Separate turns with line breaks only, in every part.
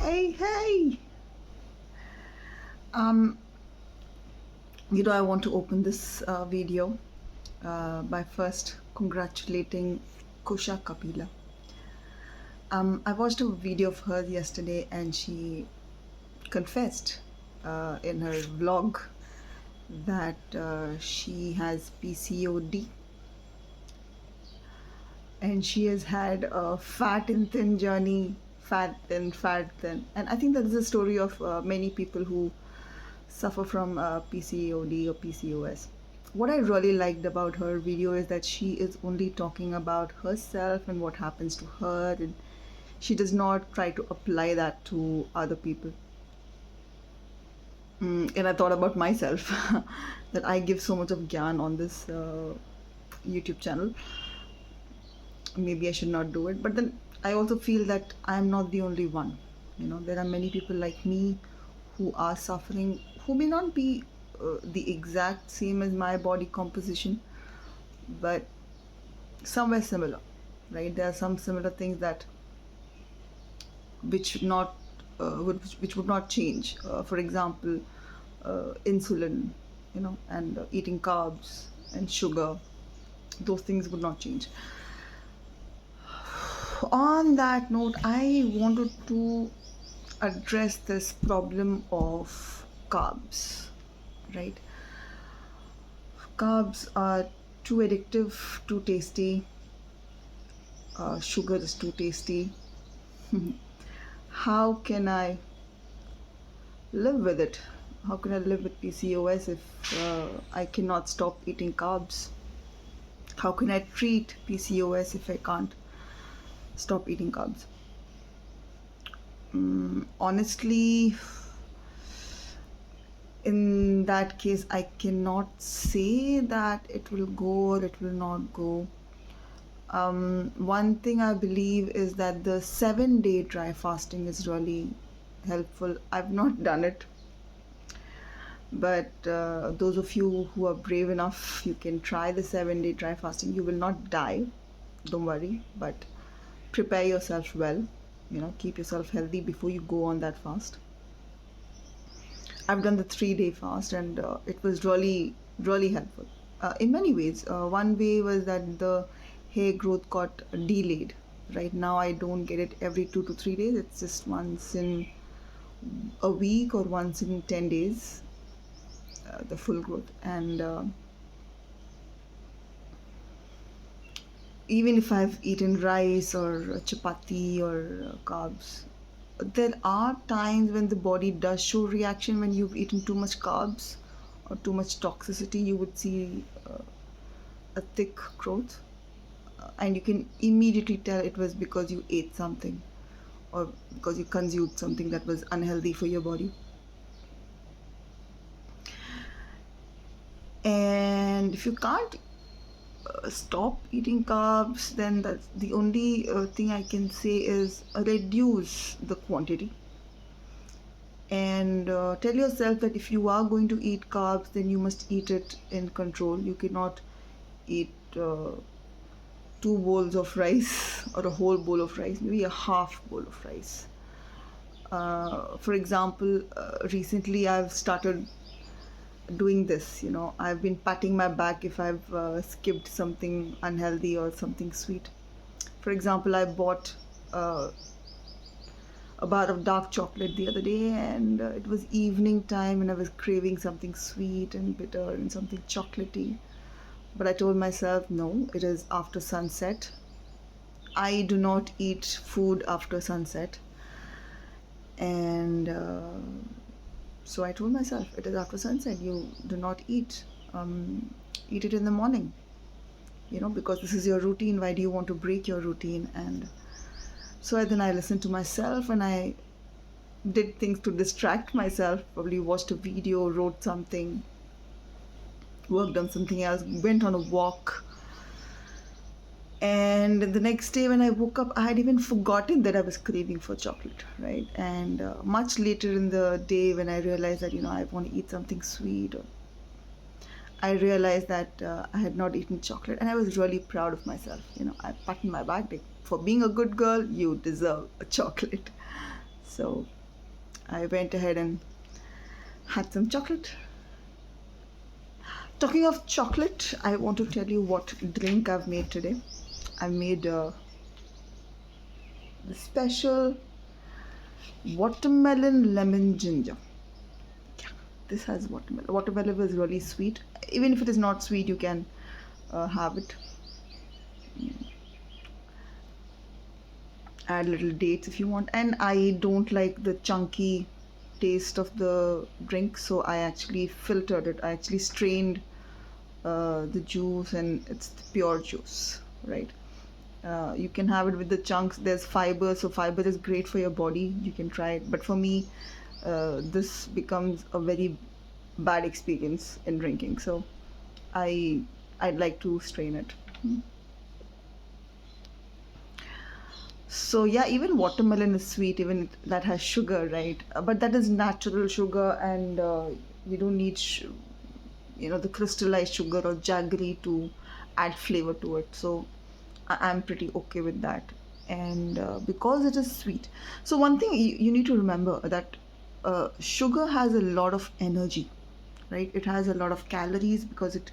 Hey. Um, I want to open this video by first congratulating Kusha Kapila. I watched a video of hers yesterday, and she confessed in her vlog that she has PCOD, and she has had a fat and thin journey, fat thin, and I think that is the story of many people who suffer from PCOD or PCOS. What I really liked about her video is that she is only talking about herself and what happens to her, and she does not try to apply that to other people. And I thought about myself that I give so much of gyan on this YouTube channel. Maybe I should not do it, but then I also feel that I am not the only one. There are many people like me who are suffering, who may not be the exact same as my body composition, but somewhere similar, right? There are some similar things that which would not change. For example, insulin, and eating carbs and sugar. Those things would not change. On that note, I wanted to address this problem of carbs, right? Carbs are too addictive, too tasty. Sugar is too tasty. How can I live with it? How can I live with PCOS if I cannot stop eating carbs? How can I treat PCOS if I can't stop eating carbs? Honestly, in that case, I cannot say that it will go or it will not go. One thing I believe is that the 7-day dry fasting is really helpful. I've not done it, but those of you who are brave enough, you can try the 7-day dry fasting. You will not die, don't worry, but prepare yourself well. Keep yourself healthy before you go on that fast. I've done the 3-day fast, and it was really, really helpful in many ways. One way was that the hair growth got delayed. Right now, I don't get it every 2 to 3 days. It's just once in a week or once in 10 days, the full growth. And even if I've eaten rice or chapati or carbs, there are times when the body does show reaction. When you've eaten too much carbs or too much toxicity, you would see a thick growth, and you can immediately tell it was because you ate something or because you consumed something that was unhealthy for your body. And if you can't stop eating carbs, then that's the only thing I can say is reduce the quantity. And tell yourself that if you are going to eat carbs, then you must eat it in control. You cannot eat 2 bowls of rice or a whole bowl of rice, maybe a half bowl of rice. For example, recently I've started doing this. I've been patting my back if I've skipped something unhealthy or something sweet. For example, I bought a bar of dark chocolate the other day, and it was evening time, and I was craving something sweet and bitter and something chocolatey. But I told myself, no, it is after sunset. I do not eat food after sunset. And so I told myself, it is after sunset. You do not eat. Eat it in the morning. Because this is your routine. Why do you want to break your routine? And so then I listened to myself, and I did things to distract myself. Probably watched a video, wrote something, worked on something else, went on a walk. And the next day when I woke up, I had even forgotten that I was craving for chocolate, right? And much later in the day, when I realized that, I want to eat something sweet, or I realized that I had not eaten chocolate, and I was really proud of myself. I patted my back, like, for being a good girl, you deserve a chocolate. So I went ahead and had some chocolate. Talking of chocolate, I want to tell you what drink I've made today. I made the special watermelon lemon ginger. Yeah, this has watermelon. Watermelon is really sweet. Even if it is not sweet, you can have it. Add little dates if you want. And I don't like the chunky taste of the drink, so I actually filtered it. I actually strained the juice, and it's the pure juice, right? You can have it with the chunks. There's fiber, so fiber is great for your body. You can try it, but for me, this becomes a very bad experience in drinking. So I I'd like to strain it. So yeah, even watermelon is sweet, even that has sugar, right? But that is natural sugar, and we don't need the crystallized sugar or jaggery to add flavor to it. So I'm pretty okay with that. And because it is sweet, so one thing you need to remember that sugar has a lot of energy, right? It has a lot of calories because it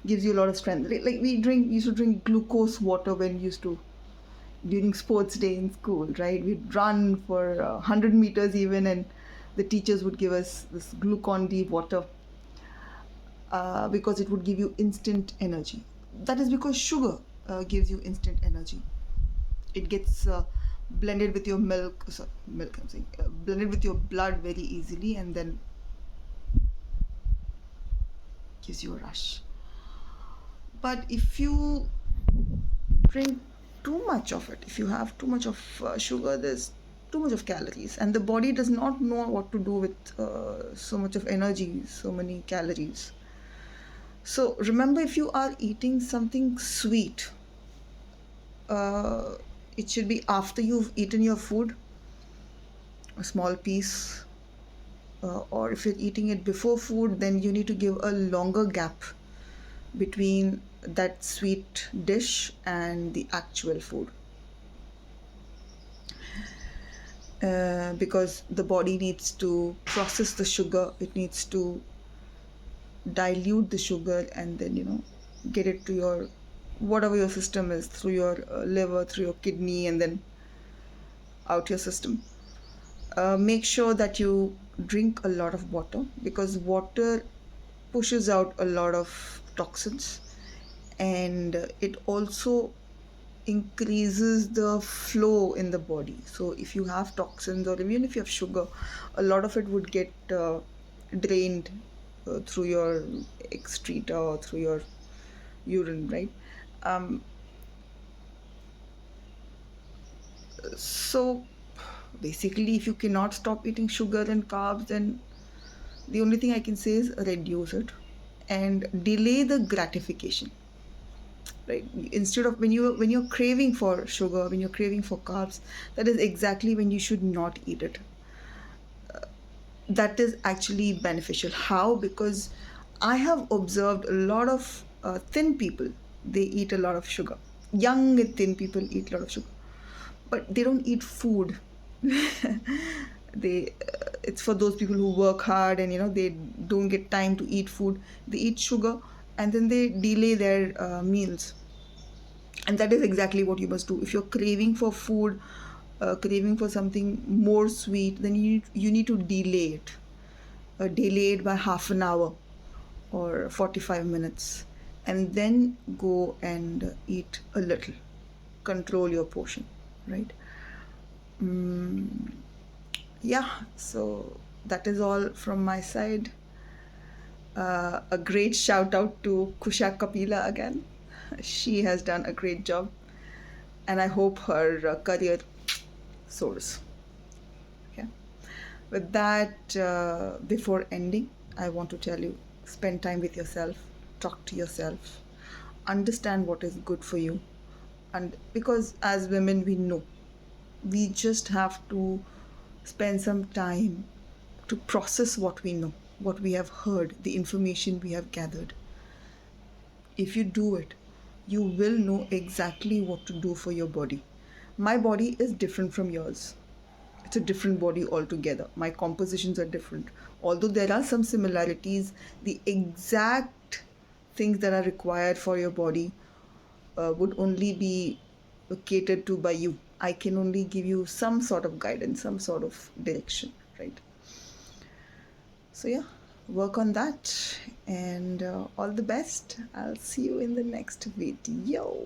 gives you a lot of strength. Like we used to drink glucose water when we used to during sports day in school, right? We'd run for 100 meters even, and the teachers would give us this glucon D water because it would give you instant energy. That is because sugar gives you instant energy. It gets blended with your milk, sorry, milk I'm saying, blended with your blood very easily, and then gives you a rush. But if you drink too much of it, if you have too much of sugar, there's too much of calories, and the body does not know what to do with so much of energy, so many calories. So remember, if you are eating something sweet, uh, it should be after you've eaten your food, a small piece, or if you're eating it before food, then you need to give a longer gap between that sweet dish and the actual food. Because the body needs to process the sugar, it needs to dilute the sugar, and then get it to your whatever your system is, through your liver, through your kidney, and then out your system. Make sure that you drink a lot of water, because water pushes out a lot of toxins, and it also increases the flow in the body. So if you have toxins, or even if you have sugar, a lot of it would get drained through your excreta or through your urine, right? um, so basically, if you cannot stop eating sugar and carbs, then the only thing I can say is reduce it and delay the gratification, right? Instead of when you're craving for sugar, when you're craving for carbs, that is exactly when you should not eat it. That is actually beneficial. How? Because I have observed a lot of thin people, they eat a lot of sugar. Young thin people eat a lot of sugar, but they don't eat food. They it's for those people who work hard, and they don't get time to eat food. They eat sugar, and then they delay their meals. And that is exactly what you must do. If you're craving for food, craving for something more sweet, then you need to delay it. Delay it by half an hour or 45 minutes, and then go and eat a little. Control your portion, right? Yeah, so that is all from my side. A great shout out to Kusha Kapila again. She has done a great job, and I hope her career soars. Okay. With that, before ending, I want to tell you, spend time with yourself, talk to yourself, understand what is good for you. And because as women, we know, we just have to spend some time to process what we know, what we have heard, the information we have gathered. If you do it, you will know exactly what to do for your body. My body is different from yours. it's a different body altogether. My compositions are different. Although there are some similarities, the exact things that are required for your body would only be catered to by you. I can only give you some sort of guidance, some sort of direction, right? So, yeah, work on that, and all the best. I'll see you in the next video.